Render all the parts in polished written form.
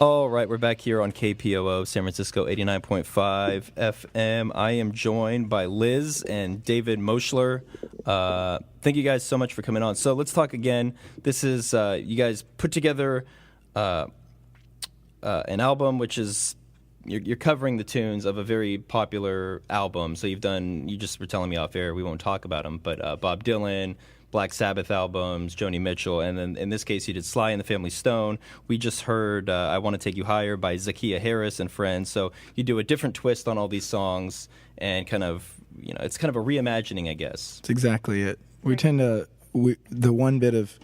All right, we're back here on KPOO, San Francisco 89.5 FM. I am joined by Liz and David Moschler. Thank you guys so much for coming on. So let's talk again. This is, you guys put together an album, which is, you're covering the tunes of a very popular album. So you just were telling me off air, we won't talk about them, but Bob Dylan, Black Sabbath albums, Joni Mitchell, and then in this case you did Sly and the Family Stone. We just heard I Want to Take You Higher by Zakiya Harris and friends. So you do a different twist on all these songs and kind of, it's kind of a reimagining, I guess. That's exactly it. We tend to, the one bit of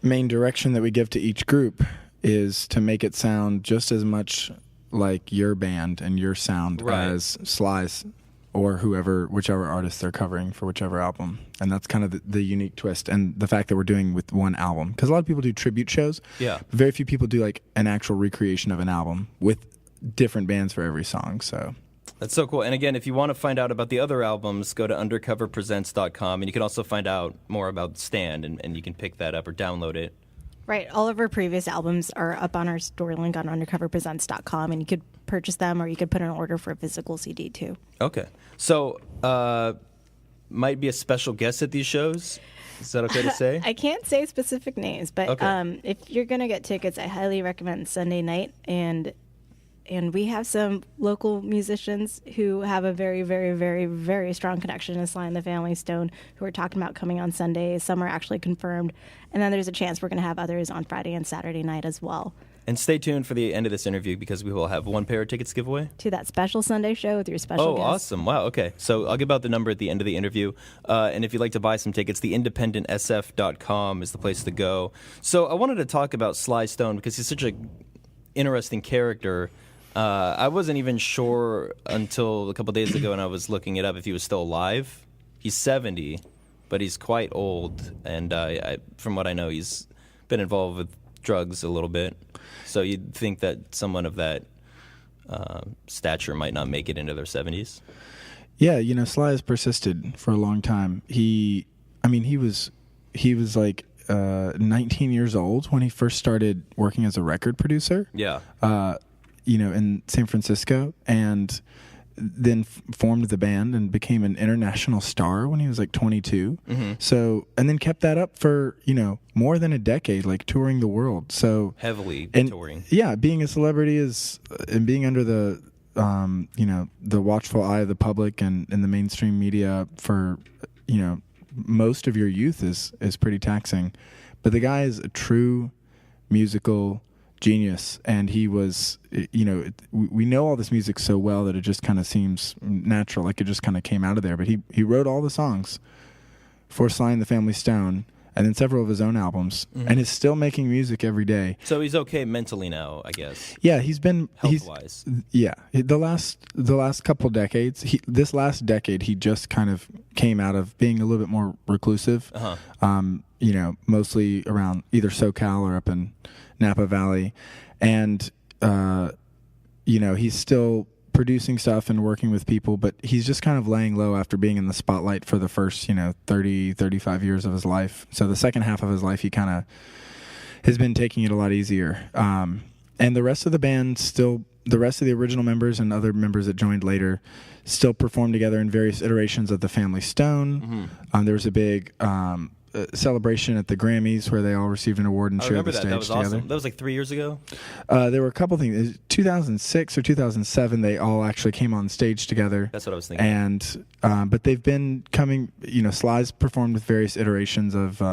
main direction that we give to each group is to make it sound just as much like your band and your sound as Sly's or whichever artist they're covering for whichever album. And that's kind of the unique twist and the fact that we're doing with one album. Because a lot of people do tribute shows. Yeah. Very few people do like an actual recreation of an album with different bands for every song. So that's so cool. And again, if you want to find out about the other albums, go to undercoverpresents.com, and you can also find out more about Stand, and you can pick that up or download it. Right. All of our previous albums are up on our store link on undercoverpresents.com, and you could purchase them or you could put an order for a physical CD too. Okay. So, might be a special guest at these shows? Is that okay to say? I can't say specific names, but okay. If you're going to get tickets, I highly recommend Sunday night. And we have some local musicians who have a very, very, very, very strong connection to Sly and the Family Stone who are talking about coming on Sunday. Some are actually confirmed. And then there's a chance we're going to have others on Friday and Saturday night as well. And stay tuned for the end of this interview because we will have one pair of tickets giveaway. To that special Sunday show with your special guest. Oh, awesome. Wow, okay. So I'll give out the number at the end of the interview. And if you'd like to buy some tickets, theindependentsf.com is the place to go. So I wanted to talk about Sly Stone because he's such an interesting character. I wasn't even sure until a couple days ago when I was looking it up if he was still alive. He's 70, but he's quite old. And from what I know, he's been involved with drugs a little bit. So you'd think that someone of that stature might not make it into their 70s? Yeah, Sly has persisted for a long time. He was like 19 years old when he first started working as a record producer. Yeah. In San Francisco, and then formed the band and became an international star when he was like 22. Mm-hmm. So, and then kept that up for, more than a decade, like touring the world. So heavily touring. Yeah. Being a celebrity and being under the, the watchful eye of the public and the mainstream media for, most of your youth is pretty taxing. But the guy is a true musical genius, and he was, we know all this music so well that it just kind of seems natural, like it just kind of came out of there. But he wrote all the songs for Sly and the Family Stone, and then several of his own albums, and is still making music every day. So he's okay mentally now, I guess. Yeah, he's been health-wise. The last couple decades, this last decade, he just kind of came out of being a little bit more reclusive. Mostly around either SoCal or up in Napa Valley, and he's still producing stuff and working with people, but he's just kind of laying low after being in the spotlight for the first 35 years of his life. So the second half of his life he kind of has been taking it a lot easier, and the rest of the band the rest of the original members and other members that joined later still perform together in various iterations of the Family Stone. There was a big celebration at the Grammys where they all received an award and shared the stage together. That was awesome. That was like 3 years ago? There were a couple things. 2006 or 2007, they all actually came on stage together. That's what I was thinking. And but they've been coming, Sly's performed with various iterations of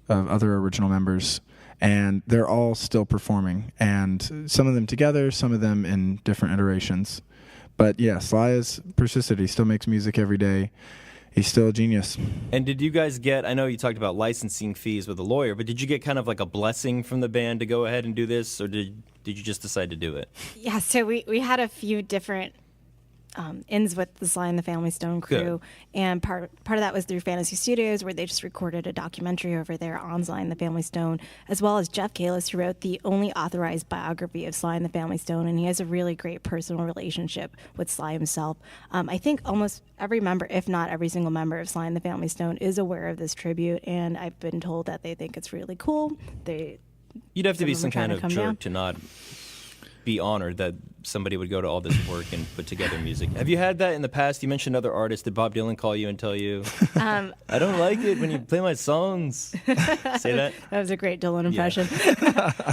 other original members, and they're all still performing, and some of them together, some of them in different iterations. But yeah, Sly has persisted. He still makes music every day. He's still a genius. And did you guys get, I know you talked about licensing fees with a lawyer, but did you get kind of like a blessing from the band to go ahead and do this, or did you just decide to do it? Yeah, so we had a few different ends with the Sly and the Family Stone crew. Good. And part of that was through Fantasy Studios, where they just recorded a documentary over there on Sly and the Family Stone, as well as Jeff Kalis, who wrote the only authorized biography of Sly and the Family Stone, and he has a really great personal relationship with Sly himself. I think almost every member, if not every single member of Sly and the Family Stone, is aware of this tribute, and I've been told that they think it's really cool. You'd have to be some kind of jerk jerk to not be honored that somebody would go to all this work and put together music. Have you had that in the past? You mentioned other artists. Did Bob Dylan call you and tell you, I don't like it when you play my songs? Say that? That was a great Dylan impression.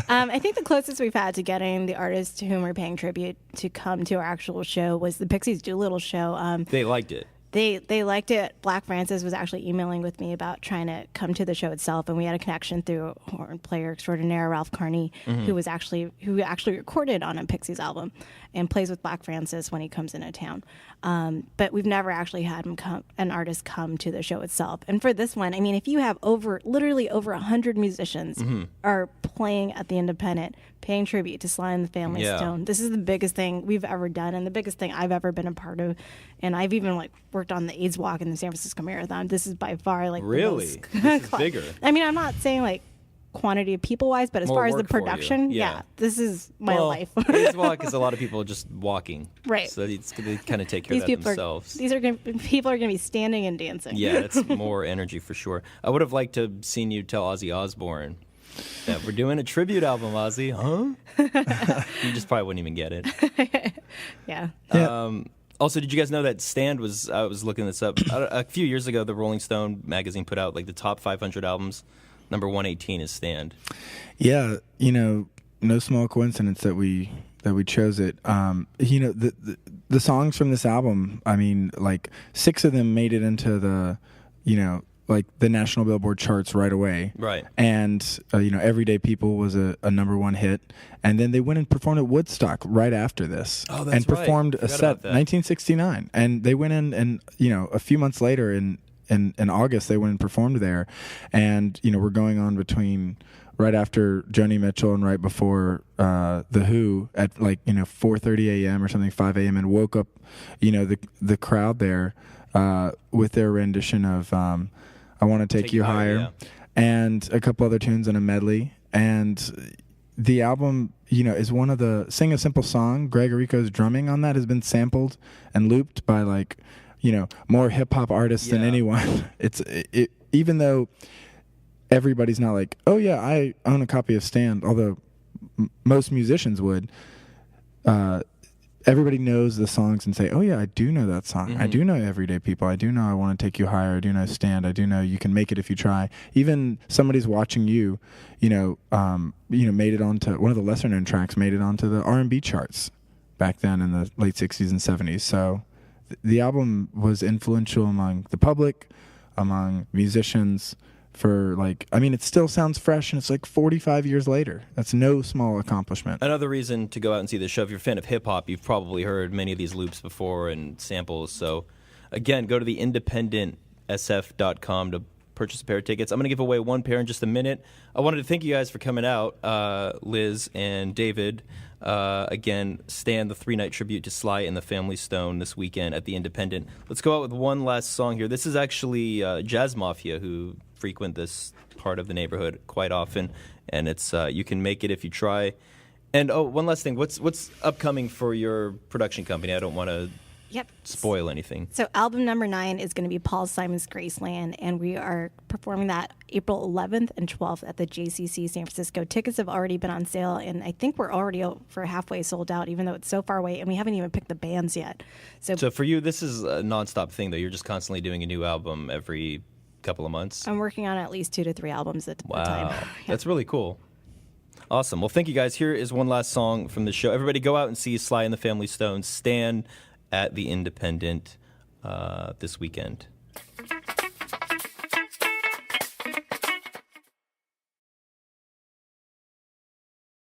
I think the closest we've had to getting the artists to whom we're paying tribute to come to our actual show was the Pixies Doolittle show. They liked it. They liked it. Black Francis was actually emailing with me about trying to come to the show itself, and we had a connection through horn player extraordinaire Ralph Carney, who actually recorded on a Pixies album and plays with Black Francis when he comes into town. But we've never actually had an artist come to the show itself. And for this one, I mean, if you have literally over 100 musicians are playing at the Independent, paying tribute to Sly and the Family Stone, this is the biggest thing we've ever done and the biggest thing I've ever been a part of. And I've even worked on the AIDS Walk in the San Francisco Marathon. This is by far really the most this is bigger. I mean, I'm not saying quantity of people wise, but as More far as the work for you. production, Yeah. this is my life. AIDS Walk is a lot of people just walking, right? So they kind of take care of that themselves. People are going to be standing and dancing. Yeah, it's more energy for sure. I would have liked to have seen you tell Ozzy Osbourne that we're doing a tribute album, Ozzy, huh? You just probably wouldn't even get it. Yeah. Also, did you guys know that Stand was, I was looking this up, a few years ago, the Rolling Stone magazine put out the top 500 albums. Number 118 is Stand. Yeah, no small coincidence that we chose it. The songs from this album, I mean, 6 of them made it into the, the national Billboard charts right away. Right. And, Everyday People was a number 1 hit. And then they went and performed at Woodstock right after this. Oh, that's and performed a set, 1969. And they went in and, a few months later in August, they went and performed there. And, we're going on between right after Joni Mitchell and right before The Who at 4:30 a.m. or something, 5 a.m. and woke up, the crowd there with their rendition of I Want to Take You Higher, yeah. And a couple other tunes and a medley. And the album, is one of the Sing a Simple Song. Greg Arico's drumming on that has been sampled and looped by more hip hop artists than anyone. It even though everybody's not oh yeah, I own a copy of Stand, although most musicians would. Everybody knows the songs and say, oh yeah, I do know that song. Mm-hmm. I do know Everyday People. I do know I Want to Take You Higher. I do know Stand. I do know You Can Make It If You Try. Even Somebody's Watching You, made it onto one of the lesser known tracks, made it onto the R&B charts back then in the late 60s and 70s. So the album was influential among the public, among musicians, for it still sounds fresh, and it's 45 years later. That's no small accomplishment. Another reason to go out and see the show, if you're a fan of hip-hop, you've probably heard many of these loops before and samples. So, again, go to the independentsf.com to purchase a pair of tickets. I'm going to give away 1 pair in just a minute. I wanted to thank you guys for coming out, Liz and David. Again, Stand, the 3-night tribute to Sly and the Family Stone this weekend at the Independent. Let's go out with one last song here. This is actually Jazz Mafia, who frequent this part of the neighborhood quite often, and it's You Can Make It If You Try. And one last thing, what's upcoming for your production company? I don't want to spoil anything. So album number 9 is going to be Paul Simon's Graceland, and we are performing that April 11th and 12th at the JCC San Francisco. Tickets have already been on sale, and I think we're already for halfway sold out, even though it's so far away, and we haven't even picked the bands yet. So for you, this is a nonstop thing, though. You're just constantly doing a new album every couple of months. I'm working on at least 2 to 3 albums at a time. Wow, that's really cool. Awesome. Well, thank you guys. Here is one last song from the show. Everybody go out and see Sly and the Family Stone Stand at the Independent this weekend.